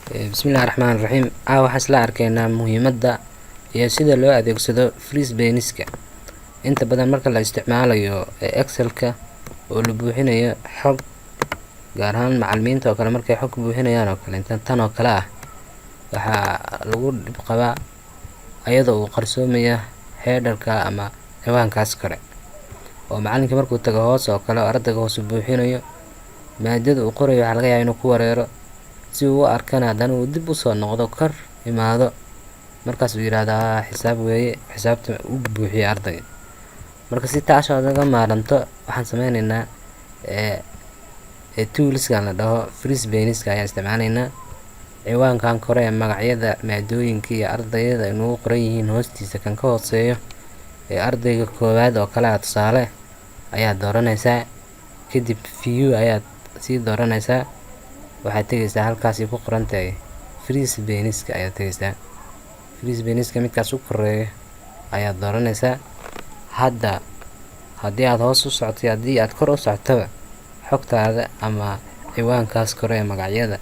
Bismillahirrahmanirrahim. Waxaan isla arkaynaa muhiimadda iyo sida loo adeegsado freeze baniska. Inta badan marka la isticmaalayo Excel-ka oo la buuxinayo xog, gaar ahaan macallimiinta oo kale markay xog buuxinayaan oo kale tan oo kale ah, waxaa lagu dhib qabaa ayadoo uu qarsoomaya header-ka ama ciwaankaas kore. oo macallinka markuu tago hoos oo kale ardayga hoos u buuxinayo maadada uu qorayo waxa laga yaabaa inuu ku wareero si uu u arkana haddana uu dib u soo noqdo kor imaado markaas uu yiraahdaa xisaab weeye xisaabta uu buuxiyay ardayga. marka si taas laga maaranto waxaan sameynaynaa toolskan la dhaho freeze baniska ayaa isticmaalaynaa. ciwaankan kore ee magacyada maadooyinka iyo ardayda inuu qoran yihiin hoostiisa kan ka hooseeyo ee ardayga koowaad oo kale tusaale ayaa dooranaysaa. kadib view ayaad sii dooranaysaa, waxaad tegaysaa halkaas ku qoran tahay freeze baniska ayaad tegaysaa. freeze baniska midkaas u koreeyo ayaad dooranaysaa. hadda haddii aad hoos u socotay haddii aad kor u socotaba xogtaada ama ciwaankaas kore ee magacyada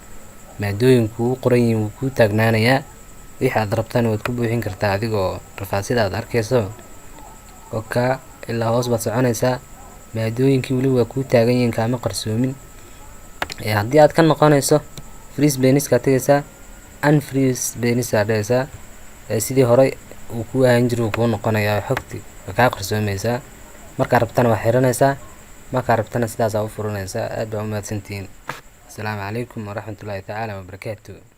maadooyinku u qoran yihiin wuu ku taagnaanayaa. wixii aad rabtana waad ku buuxin kartaa adigoo rafaasida aad arkayso oo ka ilaa hoos baad soconaysaa. maadooyinkii weli waa ku taagan yihiin kaama qarsoomin. haddii aad ka noqonayso freeze baniska tegaysaa unfreeze baniska dhigaysaa sidii hore uu ku ahaan jiray uu ku noqonayaa xogtii ka qarsoomaysaa. marka rabtana waa xiranaysaa, marka rabtana sidaas u furanaysaa. aad baa u mahadsantihiin. Assalaamu calaykum waraxmatullaahi tacaala wabarakaatuh.